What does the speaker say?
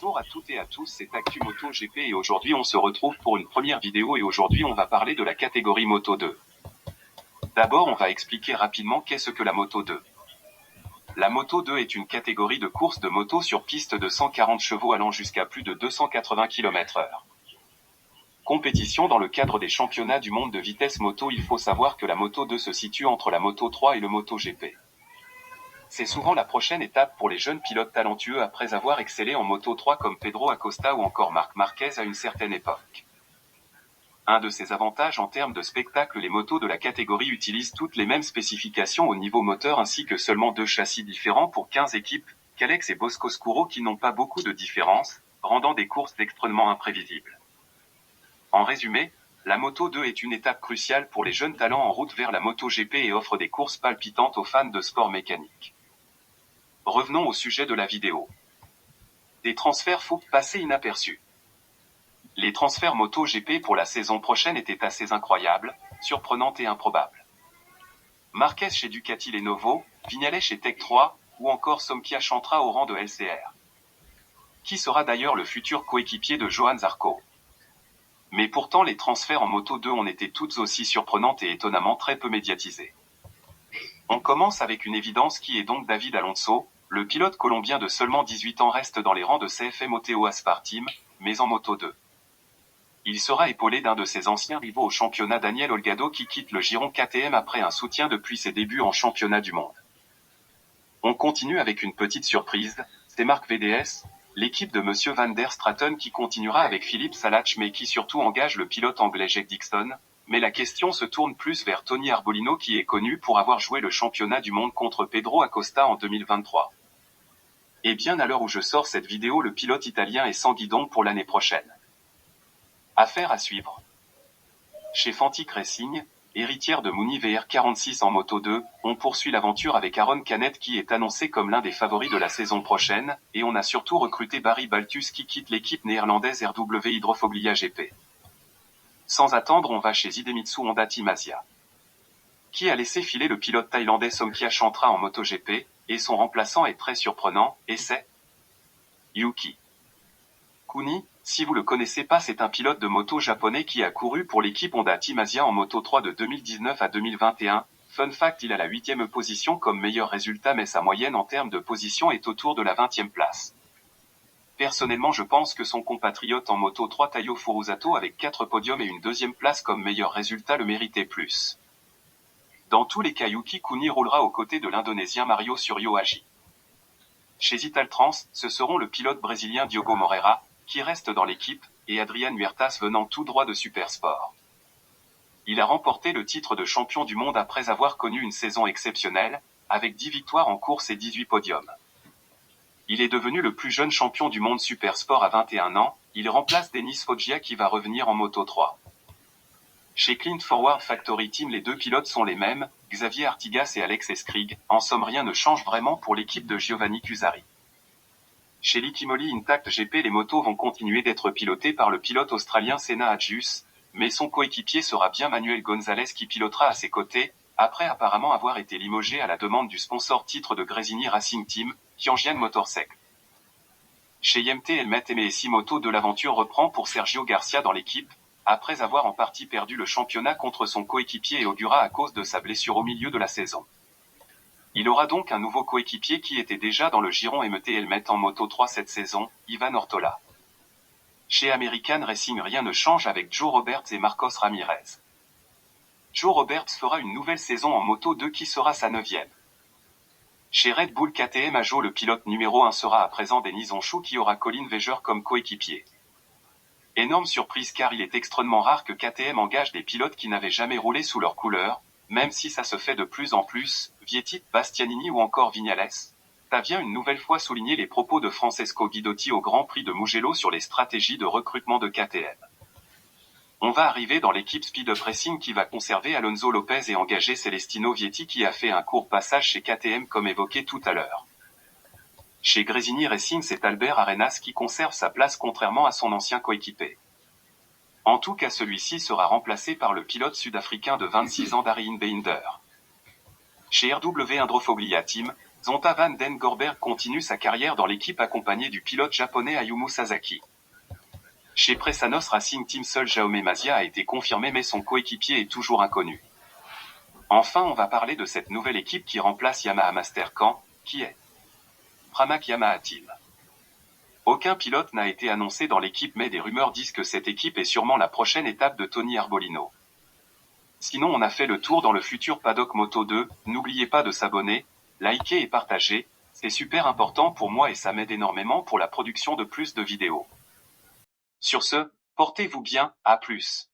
Bonjour à toutes et à tous, c'est Actu Moto GP et aujourd'hui on se retrouve pour une première vidéo et aujourd'hui on va parler de la catégorie Moto 2. D'abord on va expliquer rapidement qu'est-ce que la Moto 2. La Moto 2 est une catégorie de course de moto sur piste de 140 chevaux allant jusqu'à plus de 280 km/h. Compétition dans le cadre des championnats du monde de vitesse moto. Il faut savoir que la Moto 2 se situe entre la Moto 3 et le Moto GP. C'est souvent la prochaine étape pour les jeunes pilotes talentueux après avoir excellé en Moto 3 comme Pedro Acosta ou encore Marc Marquez à une certaine époque. Un de ses avantages en termes de spectacle, les motos de la catégorie utilisent toutes les mêmes spécifications au niveau moteur ainsi que seulement deux châssis différents pour 15 équipes, Kalex et Bosco-Scuro qui n'ont pas beaucoup de différences, rendant des courses extrêmement imprévisibles. En résumé, la Moto 2 est une étape cruciale pour les jeunes talents en route vers la Moto GP et offre des courses palpitantes aux fans de sport mécanique. Revenons au sujet de la vidéo. Des transferts faux passés inaperçus. Les transferts Moto GP pour la saison prochaine étaient assez incroyables, surprenants et improbables. Marquez chez Ducati Lenovo, Vignales chez Tech 3, ou encore Somkia Chantra au rang de LCR. Qui sera d'ailleurs le futur coéquipier de Johann Zarco. Mais pourtant les transferts en Moto 2 ont été toutes aussi surprenantes et étonnamment très peu médiatisées. On commence avec une évidence qui est donc David Alonso. Le pilote colombien de seulement 18 ans reste dans les rangs de CFM Oto Aspar Team, mais en Moto 2. Il sera épaulé d'un de ses anciens rivaux au championnat, Daniel Olgado, qui quitte le giron KTM après un soutien depuis ses débuts en championnat du monde. On continue avec une petite surprise, c'est Marc VDS, l'équipe de Monsieur Van der Straten qui continuera avec Philippe Salach mais qui surtout engage le pilote anglais Jake Dixon. Mais la question se tourne plus vers Tony Arbolino qui est connu pour avoir joué le championnat du monde contre Pedro Acosta en 2023. Et bien à l'heure où je sors cette vidéo, le pilote italien est sans guidon pour l'année prochaine. Affaire à suivre. Chez Fantic Racing, héritière de Mooney VR46 en Moto 2, on poursuit l'aventure avec Aaron Canet qui est annoncé comme l'un des favoris de la saison prochaine, et on a surtout recruté Barry Baltus qui quitte l'équipe néerlandaise RW Hydrofoglia GP. Sans attendre, on va chez Idemitsu Honda Team Asia. Qui a laissé filer le pilote thaïlandais Somkia Chantra en MotoGP, et son remplaçant est très surprenant, et c'est Yuki Kuni. Si vous le connaissez pas, c'est un pilote de moto japonais qui a couru pour l'équipe Honda Team Asia en Moto 3 de 2019 à 2021. Fun fact, il a la 8e position comme meilleur résultat mais sa moyenne en termes de position est autour de la 20e place. Personnellement je pense que son compatriote en Moto 3 Tayo Furusato avec 4 podiums et une 2e place comme meilleur résultat le méritait plus. Dans tous les cas, Yuki Kuni roulera aux côtés de l'Indonésien Mario Suryo Aji. Chez Italtrans, ce seront le pilote brésilien Diogo Moreira, qui reste dans l'équipe, et Adrian Huertas venant tout droit de Supersport. Il a remporté le titre de champion du monde après avoir connu une saison exceptionnelle, avec 10 victoires en course et 18 podiums. Il est devenu le plus jeune champion du monde Supersport à 21 ans, il remplace Denis Foggia qui va revenir en Moto 3. Chez Clint Forward Factory Team, les deux pilotes sont les mêmes, Xavier Artigas et Alex Eskrig. En somme, rien ne change vraiment pour l'équipe de Giovanni Cusari. Chez Liquimoli Intact GP, les motos vont continuer d'être pilotées par le pilote australien Senna Adjus, mais son coéquipier sera bien Manuel Gonzalez qui pilotera à ses côtés, après apparemment avoir été limogé à la demande du sponsor titre de Gresini Racing Team, Tianjian Motorcycle. Chez YMT Helmet MSI Moto 2, l'aventure reprend pour Sergio Garcia dans l'équipe, après avoir en partie perdu le championnat contre son coéquipier et Ogura à cause de sa blessure au milieu de la saison. Il aura donc un nouveau coéquipier qui était déjà dans le giron MT Helmet en Moto 3 cette saison, Ivan Ortola. Chez American Racing, rien ne change avec Joe Roberts et Marcos Ramirez. Joe Roberts fera une nouvelle saison en Moto 2 qui sera sa 9e. Chez Red Bull KTM Ajo, le pilote numéro 1 sera à présent Denis Onchou qui aura Colin Veger comme coéquipier. Énorme surprise car il est extrêmement rare que KTM engage des pilotes qui n'avaient jamais roulé sous leur couleur, même si ça se fait de plus en plus, Vietti, Bastianini ou encore Vignales. Ça vient une nouvelle fois souligner les propos de Francesco Guidotti au Grand Prix de Mugello sur les stratégies de recrutement de KTM. On va arriver dans l'équipe Speed Up Racing qui va conserver Alonso Lopez et engager Celestino Vietti qui a fait un court passage chez KTM comme évoqué tout à l'heure. Chez Gresini Racing, c'est Albert Arenas qui conserve sa place contrairement à son ancien coéquipier. En tout cas, celui-ci sera remplacé par le pilote sud-africain de 26 ans Darryn Binder. Chez RW Indrofoglia Team, Zonta van den Gorberg continue sa carrière dans l'équipe accompagnée du pilote japonais Ayumu Sasaki. Chez Pressanos Racing Team, seul Jaume Mazia a été confirmé mais son coéquipier est toujours inconnu. Enfin, on va parler de cette nouvelle équipe qui remplace Yamaha Master-Kan, qui est Pramac Yamaha Team. Aucun pilote n'a été annoncé dans l'équipe mais des rumeurs disent que cette équipe est sûrement la prochaine étape de Tony Arbolino. Sinon on a fait le tour dans le futur paddock Moto 2, n'oubliez pas de s'abonner, liker et partager, c'est super important pour moi et ça m'aide énormément pour la production de plus de vidéos. Sur ce, portez-vous bien, à plus.